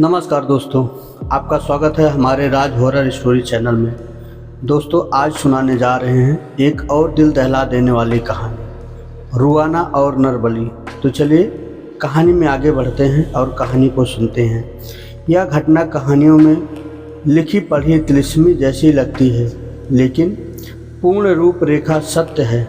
नमस्कार दोस्तों, आपका स्वागत है हमारे राज हॉरर स्टोरी चैनल में। दोस्तों, आज सुनाने जा रहे हैं एक और दिल दहला देने वाली कहानी, रुआना और नरबली। तो चलिए कहानी में आगे बढ़ते हैं और कहानी को सुनते हैं। यह घटना कहानियों में लिखी पढ़ी तिलिस्मी जैसी लगती है, लेकिन पूर्ण रूप रेखा सत्य है।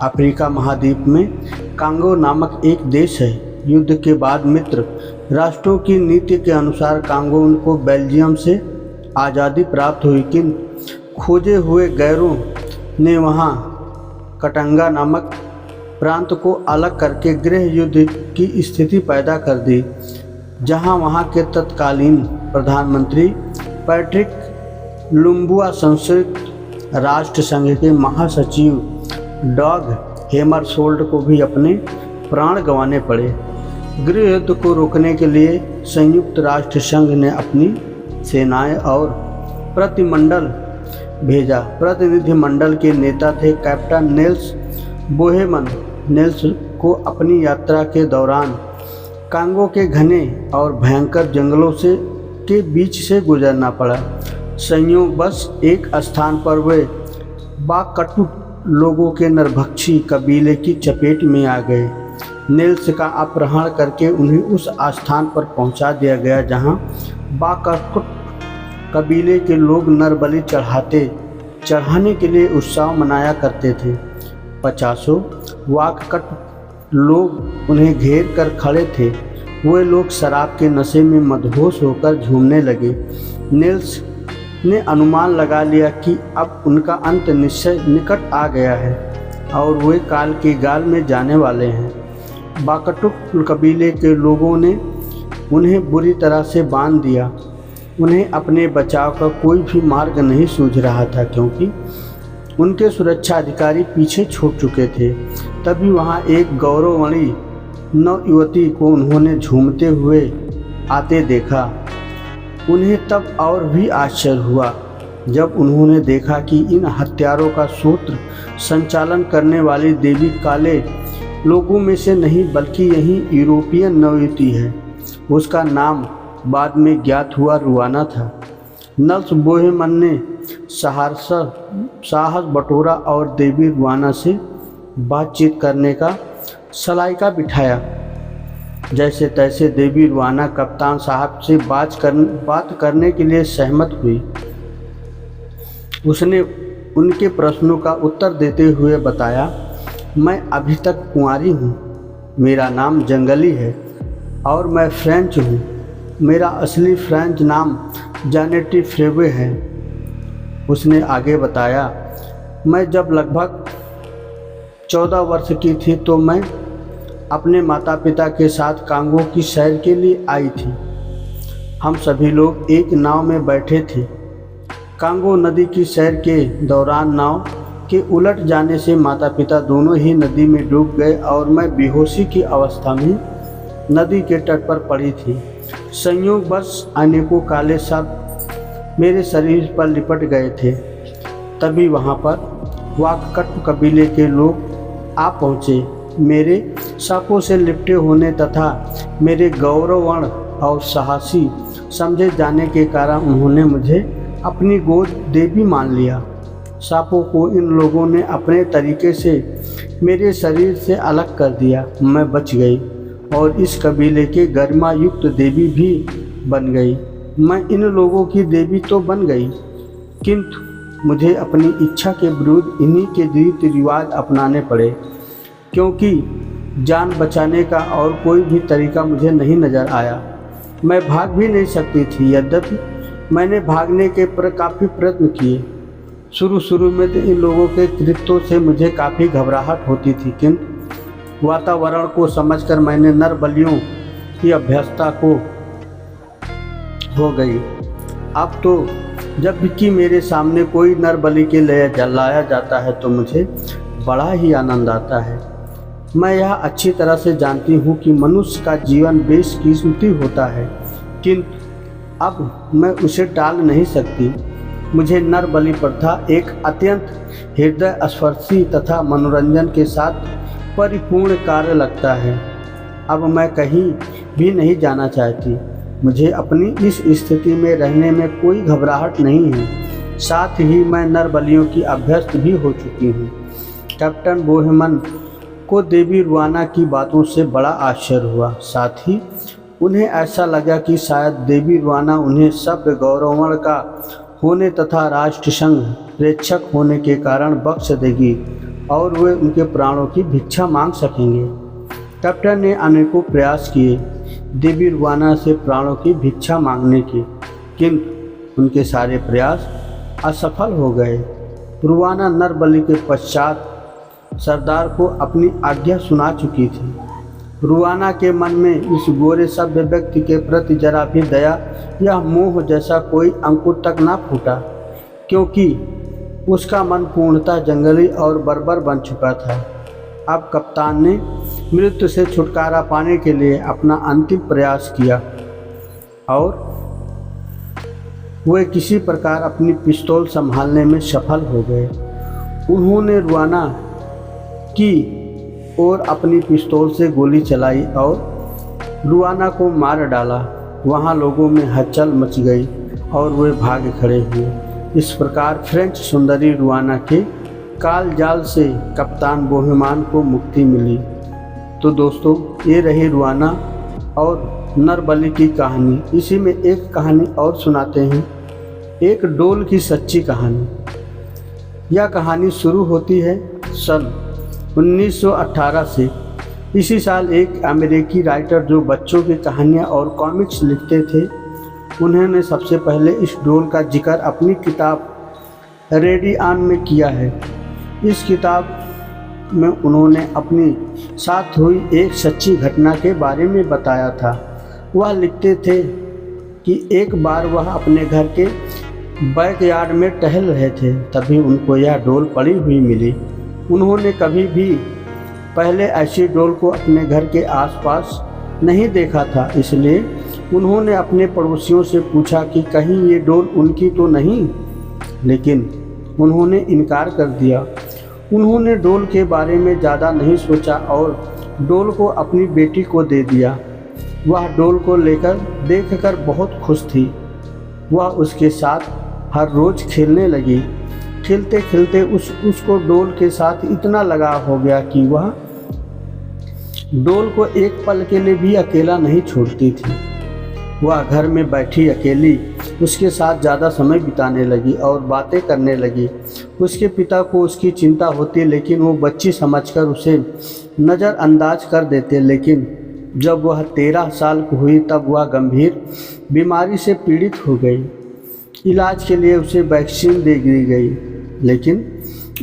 अफ्रीका महाद्वीप में कांगो नामक एक देश है। युद्ध के बाद मित्र राष्ट्रों की नीति के अनुसार कांगो उनको बेल्जियम से आज़ादी प्राप्त हुई, किंतु खोजे हुए गैरों ने वहां कटंगा नामक प्रांत को अलग करके गृह युद्ध की स्थिति पैदा कर दी, जहां वहां के तत्कालीन प्रधानमंत्री पैट्रिक लुम्बुआ संयुक्त राष्ट्र संघ के महासचिव डॉग हेमरशोल्ड को भी अपने प्राण गंवाने पड़े। गृह युद्ध को रोकने के लिए संयुक्त राष्ट्र संघ ने अपनी सेनाएं और प्रतिमंडल भेजा। प्रतिनिधिमंडल के नेता थे कैप्टन नेल्स बोहेमन। नेल्स को अपनी यात्रा के दौरान कांगो के घने और भयंकर जंगलों के बीच से गुजरना पड़ा। संयोगवश एक स्थान पर वे बाकटू लोगों के नरभक्षी कबीले की चपेट में आ गए। नेल्स का अपहरण करके उन्हें उस स्थान पर पहुंचा दिया गया जहां बाकटुक कबीले के लोग नरबलि चढ़ाने के लिए उत्सव मनाया करते थे। 50 वाकटुक लोग उन्हें घेर कर खड़े थे। वे लोग शराब के नशे में मदहोश होकर झूमने लगे। नेल्स ने अनुमान लगा लिया कि अब उनका अंत निश्चय निकट आ गया है और वे काल के गाल में जाने वाले हैं। बाकटुक कबीले के लोगों ने उन्हें बुरी तरह से बांध दिया। उन्हें अपने बचाव का कोई भी मार्ग नहीं सूझ रहा था, क्योंकि उनके सुरक्षा अधिकारी पीछे छूट चुके थे। तभी वहां एक गौरवमयी नवयुवती को उन्होंने झूमते हुए आते देखा। उन्हें तब और भी आश्चर्य हुआ जब उन्होंने देखा कि इन हत्यारों का सूत्र संचालन करने वाली देवी काले लोगों में से नहीं बल्कि यही यूरोपियन नवयुवती है। उसका नाम बाद में ज्ञात हुआ रुआना था। नल्स बोहेमन ने साहस बटोरा और देवी रुआना से बातचीत करने का सलाइका बिठाया। जैसे तैसे देवी रुआना कप्तान साहब से बात करने के लिए सहमत हुई। उसने उनके प्रश्नों का उत्तर देते हुए बताया, मैं अभी तक कुंवारी हूँ। मेरा नाम जंगली है और मैं फ्रेंच हूँ। मेरा असली फ्रेंच नाम जानेटी फ्रेवे है। उसने आगे बताया, मैं जब लगभग 14 वर्ष की थी तो मैं अपने माता पिता के साथ कांगो की सैर के लिए आई थी। हम सभी लोग एक नाव में बैठे थे। कांगो नदी की सैर के दौरान नाव के उलट जाने से माता पिता दोनों ही नदी में डूब गए और मैं बेहोशी की अवस्था में नदी के तट पर पड़ी थी। संयोगवश अनेकों काले सांप मेरे शरीर पर लिपट गए थे। तभी वहाँ पर वाकटू कबीले के लोग आ पहुँचे। मेरे सांपों से लिपटे होने तथा मेरे गौरवर्ण और साहसी समझे जाने के कारण उन्होंने मुझे अपनी गोद देवी मान लिया। सांपों को इन लोगों ने अपने तरीके से मेरे शरीर से अलग कर दिया। मैं बच गई और इस कबीले के गरिमा युक्त देवी भी बन गई। मैं इन लोगों की देवी तो बन गई, किंतु मुझे अपनी इच्छा के विरुद्ध इन्हीं के रीति रिवाज अपनाने पड़े, क्योंकि जान बचाने का और कोई भी तरीका मुझे नहीं नज़र आया। मैं भाग भी नहीं सकती थी, यद्यपि मैंने भागने के काफ़ी प्रयत्न किए। शुरू में तो इन लोगों के कृत्यों से मुझे काफ़ी घबराहट होती थी, किंतु वातावरण को समझकर मैंने नरबलियों की अभ्यस्तता को हो गई। अब तो जब भी कि मेरे सामने कोई नरबलि के लिए लाया जाता है तो मुझे बड़ा ही आनंद आता है। मैं यह अच्छी तरह से जानती हूँ कि मनुष्य का जीवन बेशकीमती होता है, किंतु अब मैं उसे टाल नहीं सकती। मुझे नरबलि प्रथा एक अत्यंत हृदय स्पर्शी तथा मनोरंजन के साथ परिपूर्ण कार्य लगता है। अब मैं कहीं भी नहीं जाना चाहती। मुझे अपनी इस स्थिति में रहने में कोई घबराहट नहीं है। साथ ही मैं नरबलियों की अभ्यस्त भी हो चुकी हूँ। कैप्टन बोहेमन को देवी रुआना की बातों से बड़ा आश्चर्य हुआ। साथ ही उन्हें ऐसा लगा कि शायद देवी रुआना उन्हें सभ्य गौरवण का होने तथा राष्ट्रसंघ प्रेक्षक होने के कारण बख्श देगी और वे उनके प्राणों की भिक्षा मांग सकेंगे। कैप्टन ने अनेकों प्रयास किए देवी रुआना से प्राणों की भिक्षा मांगने के, किंतु उनके सारे प्रयास असफल हो गए। रुआना नरबलि के पश्चात सरदार को अपनी आज्ञा सुना चुकी थी। रुआना के मन में इस गोरे सभ्य व्यक्ति के प्रति जरा भी दया या मोह जैसा कोई अंकुर तक ना फूटा, क्योंकि उसका मन पूर्णतः जंगली और बर्बर बन चुका था। अब कप्तान ने मृत्यु से छुटकारा पाने के लिए अपना अंतिम प्रयास किया और वे किसी प्रकार अपनी पिस्तौल संभालने में सफल हो गए। उन्होंने रुआना की ओर अपनी पिस्तौल से गोली चलाई और रुआना को मार डाला। वहाँ लोगों में हलचल मच गई और वे भाग खड़े हुए। इस प्रकार फ्रेंच सुंदरी रुआना के काल जाल से कप्तान बोहेमान को मुक्ति मिली। तो दोस्तों, ये रही रुआना और नरबलि की कहानी। इसी में एक कहानी और सुनाते हैं, एक डोल की सच्ची कहानी। यह कहानी शुरू होती है सन 1918 से। इसी साल एक अमेरिकी राइटर जो बच्चों की कहानियाँ और कॉमिक्स लिखते थे, उन्होंने सबसे पहले इस डोल का जिक्र अपनी किताब रेडी ऑन में किया है। इस किताब में उन्होंने अपनी साथ हुई एक सच्ची घटना के बारे में बताया था। वह लिखते थे कि एक बार वह अपने घर के बैकयार्ड में टहल रहे थे, तभी उनको यह डोल पड़ी हुई मिली। उन्होंने कभी भी पहले ऐसी डोल को अपने घर के आसपास नहीं देखा था, इसलिए उन्होंने अपने पड़ोसियों से पूछा कि कहीं ये डोल उनकी तो नहीं, लेकिन उन्होंने इनकार कर दिया। उन्होंने डोल के बारे में ज़्यादा नहीं सोचा और डोल को अपनी बेटी को दे दिया। वह डोल को लेकर देखकर बहुत खुश थी। वह उसके साथ हर रोज़ खेलने लगी। खेलते खेलते उसको डोल के साथ इतना लगाव हो गया कि वह डोल को एक पल के लिए भी अकेला नहीं छोड़ती थी। वह घर में बैठी अकेली उसके साथ ज़्यादा समय बिताने लगी और बातें करने लगी। उसके पिता को उसकी चिंता होती, लेकिन वो बच्ची समझकर उसे नज़रअंदाज कर देते। लेकिन जब वह 13 साल की हुई तब वह गंभीर बीमारी से पीड़ित हो गई। इलाज के लिए उसे वैक्सीन दे दी गई, लेकिन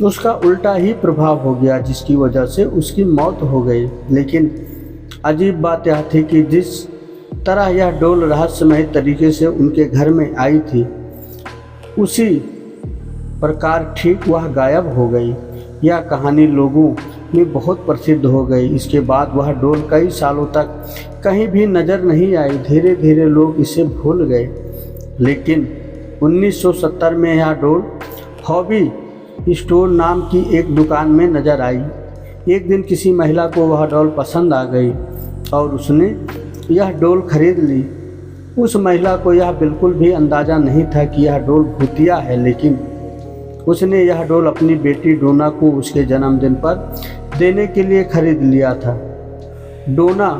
उसका उल्टा ही प्रभाव हो गया, जिसकी वजह से उसकी मौत हो गई। लेकिन अजीब बात यह थी कि जिस तरह यह डोल रहस्यमय तरीके से उनके घर में आई थी, उसी प्रकार ठीक वह गायब हो गई। यह कहानी लोगों में बहुत प्रसिद्ध हो गई। इसके बाद वह डोल कई सालों तक कहीं भी नज़र नहीं आई। धीरे धीरे लोग इसे भूल गए, लेकिन 1970 में यह डोल हॉबी स्टोर नाम की एक दुकान में नज़र आई। एक दिन किसी महिला को वह डॉल पसंद आ गई और उसने यह डोल खरीद ली। उस महिला को यह बिल्कुल भी अंदाज़ा नहीं था कि यह डोल भूतिया है, लेकिन उसने यह डोल अपनी बेटी डोना को उसके जन्मदिन पर देने के लिए खरीद लिया था। डोना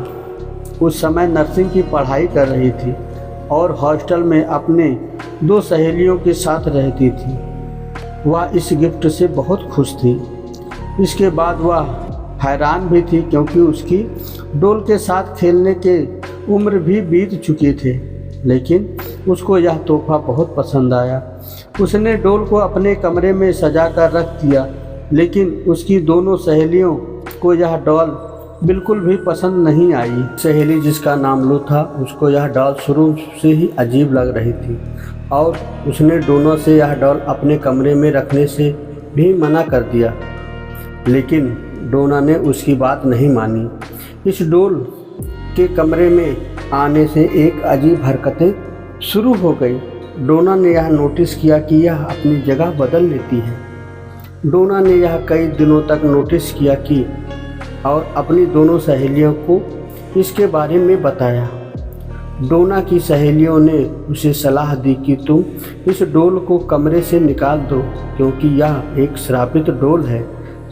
उस समय नर्सिंग की पढ़ाई कर रही थी और हॉस्टल में अपने 2 सहेलियों के साथ रहती थी। वह इस गिफ्ट से बहुत खुश थी। इसके बाद वह हैरान भी थी, क्योंकि उसकी डोल के साथ खेलने के उम्र भी बीत चुकी थे, लेकिन उसको यह तोहफा बहुत पसंद आया। उसने डोल को अपने कमरे में सजा कर रख दिया, लेकिन उसकी दोनों सहेलियों को यह डॉल बिल्कुल भी पसंद नहीं आई। सहेली जिसका नाम लू था, उसको यह डॉल शुरू से ही अजीब लग रही थी और उसने डोना से यह डॉल अपने कमरे में रखने से भी मना कर दिया, लेकिन डोना ने उसकी बात नहीं मानी। इस डोल के कमरे में आने से एक अजीब हरकतें शुरू हो गई। डोना ने यह नोटिस किया कि यह अपनी जगह बदल लेती है। डोना ने यह कई दिनों तक नोटिस किया कि और अपनी दोनों सहेलियों को इसके बारे में बताया। डोना की सहेलियों ने उसे सलाह दी कि तुम इस डोल को कमरे से निकाल दो क्योंकि यह एक श्रापित डोल है।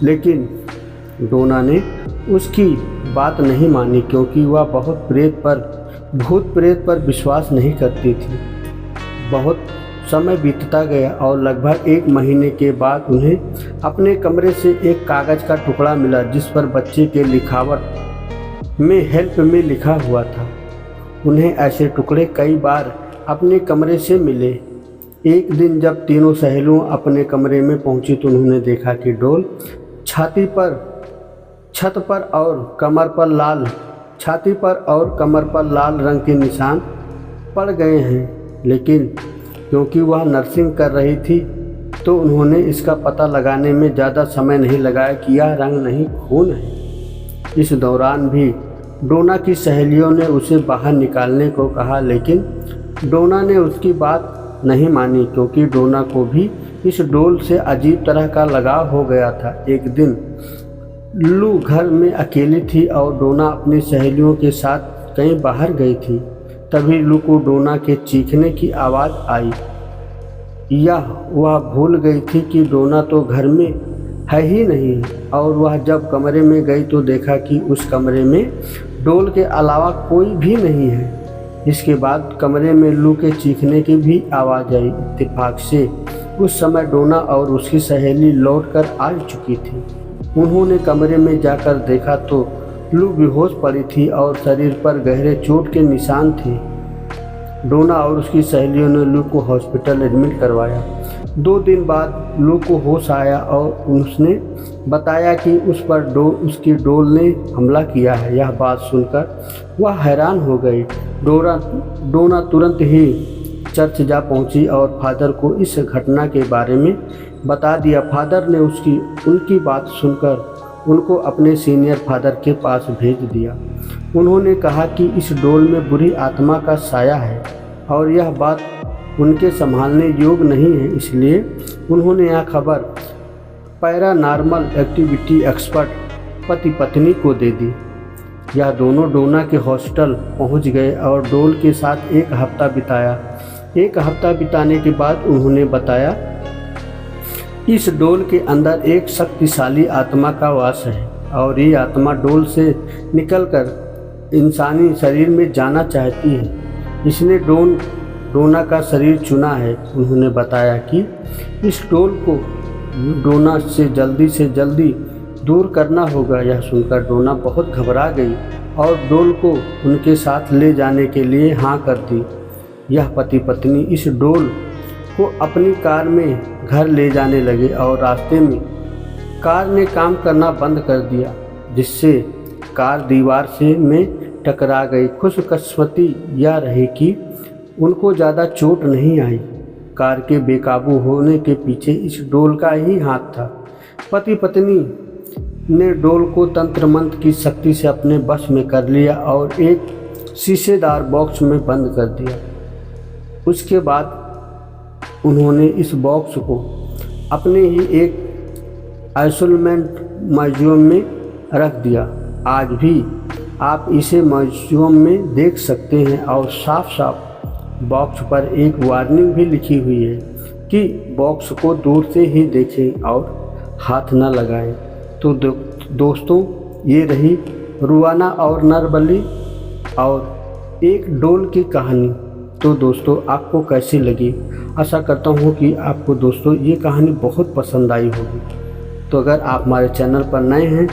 लेकिन डोना ने उसकी बात नहीं मानी क्योंकि वह भूत प्रेत पर विश्वास नहीं करती थी। बहुत समय बीतता गया और लगभग 1 महीने के बाद उन्हें अपने कमरे से एक कागज़ का टुकड़ा मिला जिस पर बच्चे के लिखावट में हेल्प में लिखा हुआ था। उन्हें ऐसे टुकड़े कई बार अपने कमरे से मिले। एक दिन जब तीनों सहेलियों अपने कमरे में पहुंची तो उन्होंने देखा कि डोल छाती पर और कमर पर लाल रंग के निशान पड़ गए हैं। लेकिन क्योंकि वह नर्सिंग कर रही थी तो उन्होंने इसका पता लगाने में ज़्यादा समय नहीं लगाया कि यह रंग नहीं खून है। इस दौरान भी डोना की सहेलियों ने उसे बाहर निकालने को कहा लेकिन डोना ने उसकी बात नहीं मानी क्योंकि डोना को भी इस डोल से अजीब तरह का लगाव हो गया था। एक दिन लू घर में अकेली थी और डोना अपनी सहेलियों के साथ कहीं बाहर गई थी। तभी लू को डोना के चीखने की आवाज़ आई। वह भूल गई थी कि डोना तो घर में है ही नहीं और वह जब कमरे में गई तो देखा कि उस कमरे में डोल के अलावा कोई भी नहीं है। इसके बाद कमरे में लू के चीखने की भी आवाज़ आई। इत्तेफाक से उस समय डोना और उसकी सहेली लौटकर आ चुकी थी। उन्होंने कमरे में जाकर देखा तो लू बेहोश पड़ी थी और शरीर पर गहरे चोट के निशान थे। डोना और उसकी सहेलियों ने लू को हॉस्पिटल एडमिट करवाया। 2 दिन बाद लू को होश आया और उसने बताया कि उस पर उसकी डोल ने हमला किया है। यह बात सुनकर वह हैरान हो गई। डोना तुरंत ही चर्च जा पहुंची और फादर को इस घटना के बारे में बता दिया। फादर ने उनकी बात सुनकर उनको अपने सीनियर फादर के पास भेज दिया। उन्होंने कहा कि इस डोल में बुरी आत्मा का साया है और यह बात उनके संभालने योग्य नहीं है। इसलिए उन्होंने यह खबर पैरानॉर्मल एक्टिविटी एक्सपर्ट पति पत्नी को दे दी। यह दोनों डोना के हॉस्टल पहुंच गए और डोल के साथ 1 हफ्ता बिताया। 1 हफ्ता बिताने के बाद उन्होंने बताया इस डोल के अंदर एक शक्तिशाली आत्मा का वास है और ये आत्मा डोल से निकलकर इंसानी शरीर में जाना चाहती है। इसने डोना का शरीर चुना है। उन्होंने बताया कि इस डोल को डोना से जल्दी दूर करना होगा। यह सुनकर डोना बहुत घबरा गई और डोल को उनके साथ ले जाने के लिए हाँ कर दी। यह पति पत्नी इस डोल को अपनी कार में घर ले जाने लगे और रास्ते में कार ने काम करना बंद कर दिया जिससे कार दीवार में टकरा गई। खुशकिस्मती यह रही कि उनको ज़्यादा चोट नहीं आई। कार के बेकाबू होने के पीछे इस डोल का ही हाथ था। पति पत्नी ने डोल को तंत्र मंत्र की शक्ति से अपने बस में कर लिया और एक शीशेदार बॉक्स में बंद कर दिया। उसके बाद उन्होंने इस बॉक्स को अपने ही एक आइसोलेमेंट म्यूजियम में रख दिया। आज भी आप इसे म्यूजियम में देख सकते हैं और साफ बॉक्स पर एक वार्निंग भी लिखी हुई है कि बॉक्स को दूर से ही देखें और हाथ न लगाएं। तो दोस्तों, ये रही रुआना और नरबली और एक डोल की कहानी। तो दोस्तों, आपको कैसी लगी? आशा करता हूँ कि आपको दोस्तों ये कहानी बहुत पसंद आई होगी। तो अगर आप हमारे चैनल पर नए हैं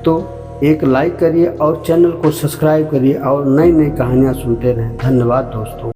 तो एक लाइक करिए और चैनल को सब्सक्राइब करिए और नई नई कहानियाँ सुनते रहें। धन्यवाद दोस्तों।